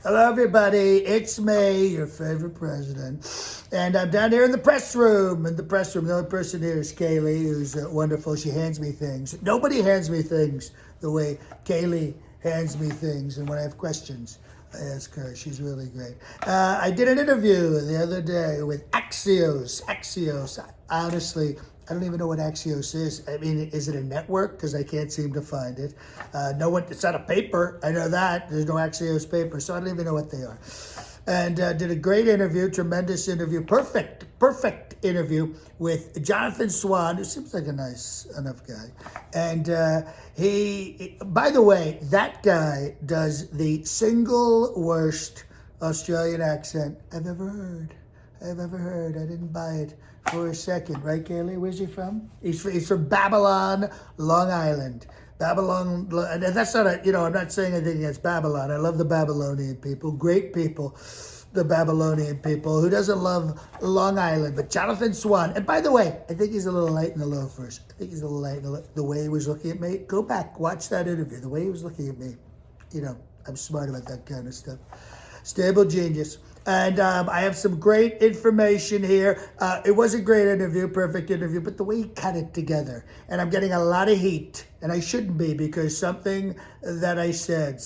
Hello, everybody. It's me, your favorite president. And I'm down here in the press room. The only person here is Kaylee, who's wonderful. She hands me things. Nobody hands me things the way Kaylee hands me things. And when I have questions, I ask her. She's really great. I did an interview the other day with Axios. Honestly, I don't even know what Axios is. I mean, is it a network? Because I can't seem to find it. It's not a paper. I know that. There's no Axios paper, so I don't even know what they are. And did a great interview, tremendous interview, perfect interview with Jonathan Swan, who seems like a nice enough guy. And he, by the way, that guy does the single worst Australian accent I've ever heard. I didn't buy it for a second. Right, Kaylee? Where's he from? He's from Babylon, Long Island. Babylon, and that's not I'm not saying anything against Babylon. I love the Babylonian people. Great people, the Babylonian people. Who doesn't love Long Island? But Jonathan Swan. And by the way, I think he's a little light in the loafers. The way he was looking at me. Go back, watch that interview. The way he was looking at me. I'm smart about that kind of stuff. Stable genius. And I have some great information here. It was a great interview, perfect interview, but the way he cut it together. And I'm getting a lot of heat, and I shouldn't be, because something that I said,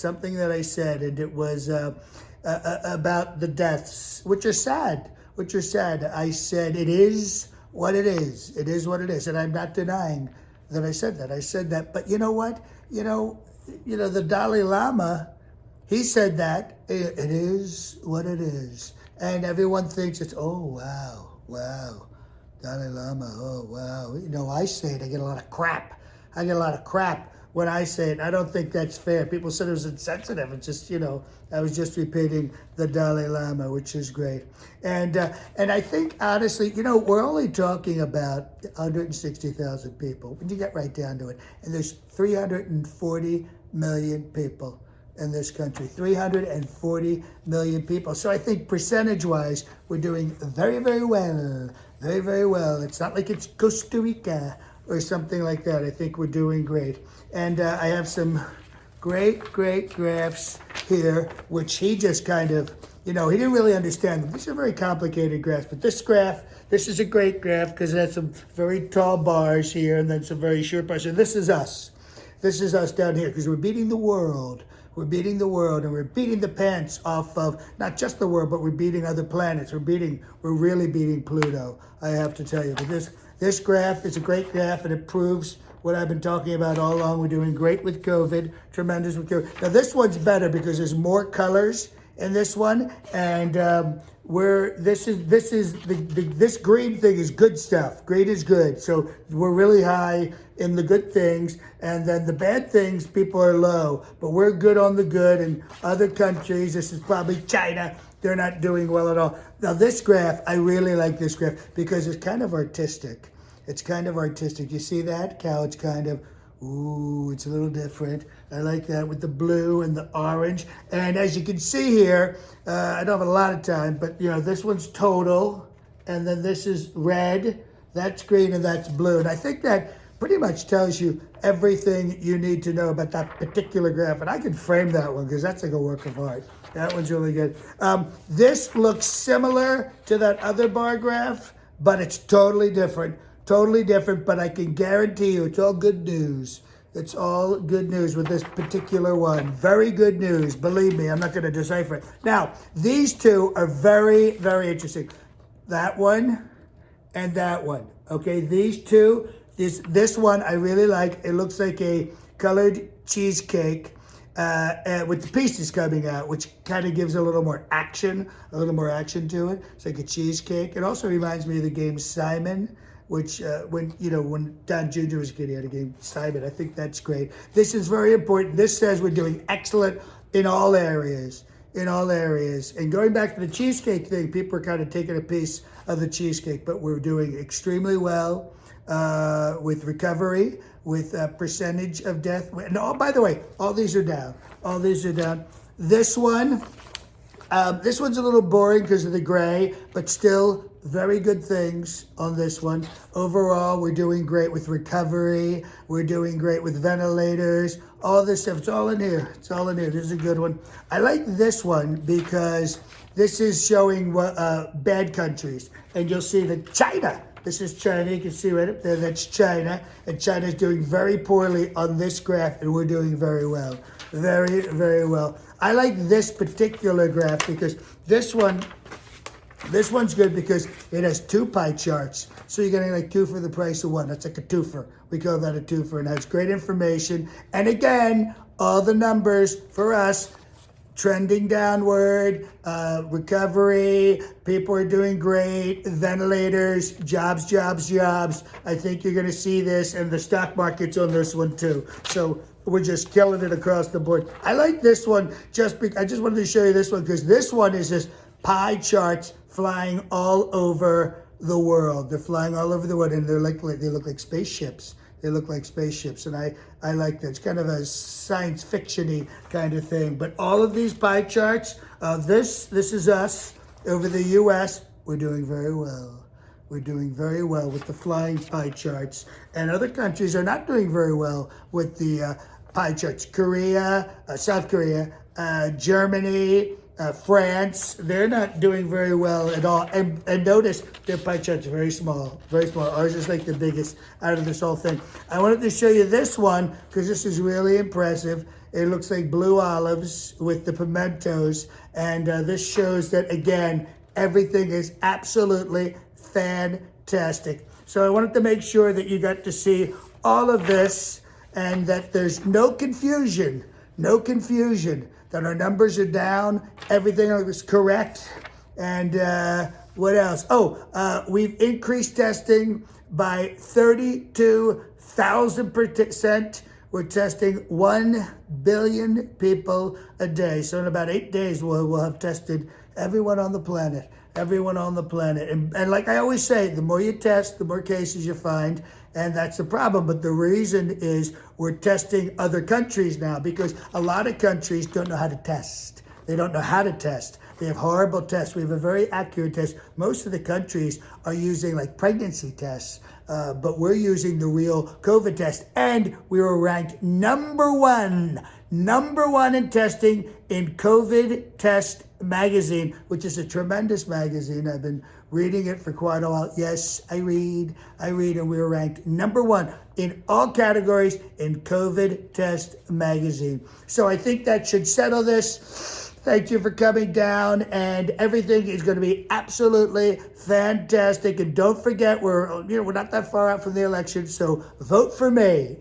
and it was about the deaths, which are sad. I said, it is what it is. It is what it is. And I'm not denying that I said that. But you know what? The Dalai Lama, he said that it is what it is. And everyone thinks it's, oh, wow, Dalai Lama, oh, wow. I say it, I get a lot of crap when I say it. I don't think that's fair. People said it was insensitive. It's just, I was just repeating the Dalai Lama, which is great. And I think, honestly, we're only talking about 160,000 people when you get right down to it. And there's 340 million people in this country, 340 million people. So I think percentage-wise, we're doing very, very well, very, very well. It's not like it's Costa Rica or something like that. I think we're doing great. And I have some great graphs here, which he just kind of, he didn't really understand them. These are very complicated graphs, but this is a great graph because it has some very tall bars here and then some very short bars. And this is us. This is us down here because we're beating the world. We're beating the world, and we're beating the pants off of not just the world, but we're beating other planets. We're really beating Pluto, I have to tell you. But this graph is a great graph, and it proves what I've been talking about all along. We're doing great with COVID, tremendous with COVID. Now this one's better because there's more colors in this one, and this green thing is good stuff. Green is good, so we're really high in the good things, and then the bad things, people are low, but we're good on the good. And other countries, this is probably China, they're not doing well at all. Now this graph, I really like this graph because it's kind of artistic. You see that? How it's kind of, it's a little different. I like that with the blue and the orange. And as you can see here, I don't have a lot of time, but this one's total, and then this is red, that's green, and that's blue. And I think that pretty much tells you everything you need to know about that particular graph. And I can frame that one because that's like a work of art. That one's really good. This looks similar to that other bar graph, but it's totally different, but I can guarantee you it's all good news. It's all good news with this particular one. Very good news. Believe me, I'm not going to decipher it. Now, these two are very, very interesting. That one and that one. Okay, these two. This one I really like. It looks like a colored cheesecake with the pieces coming out, which kind of gives a little more action to it. It's like a cheesecake. It also reminds me of the game Simon, which when Don Jr. was a kid, he had a game Simon. I think that's great. This is very important. This says we're doing excellent in all areas. And going back to the cheesecake thing, people are kind of taking a piece of the cheesecake, but we're doing extremely well with recovery, with percentage of death. And by the way, all these are down. This one's a little boring because of the gray, but still very good things on this one. Overall, we're doing great with recovery. We're doing great with ventilators. all this stuff. It's all in here. It's all in here. This is a good one. I like this one because this is showing bad countries. And you'll see that China, this is China. You can see right up there, that's China. And China's doing very poorly on this graph, and we're doing very well. Very, very well. I like this particular graph because this one's good because it has 2 pie charts. So you're getting like 2 for the price of 1. That's like a twofer. We call that a twofer, and has great information. And again, all the numbers for us, trending downward, recovery, people are doing great, ventilators, jobs. I think you're going to see this, and the stock market's on this one too. So we're just killing it across the board. I like this one I just wanted to show you this one because this one is just pie charts flying all over the world. They're flying all over the world, and they look like spaceships. They look like spaceships, and I like that. It's kind of a science fiction-y kind of thing. But all of these pie charts, this is us over the U.S. We're doing very well. We're doing very well with the flying pie charts. And other countries are not doing very well with the pie charts. South Korea, Germany, France, they're not doing very well at all. And notice their pie charts are very small, very small. Ours is like the biggest out of this whole thing. I wanted to show you this one because this is really impressive. It looks like blue olives with the pimentos. And this shows that, again, everything is absolutely fantastic. So I wanted to make sure that you got to see all of this and that there's no confusion, that our numbers are down, everything is correct. And what else? We've increased testing by 32,000%. We're testing 1 billion people a day. So in about 8 days, we'll have tested everyone on the planet. And like I always say, the more you test, the more cases you find. And that's the problem. But the reason is we're testing other countries now because a lot of countries don't know how to test. They don't know how to test. They have horrible tests. We have a very accurate test. Most of the countries are using like pregnancy tests, but we're using the real COVID test. And we were ranked number one in testing in COVID Test magazine, which is a tremendous magazine. I've been reading it for quite a while. Yes, I read, and we were ranked number 1 in all categories in COVID Test magazine. So I think that should settle this. Thank you for coming down, and everything is going to be absolutely fantastic. And don't forget, we're not that far out from the election, so vote for me.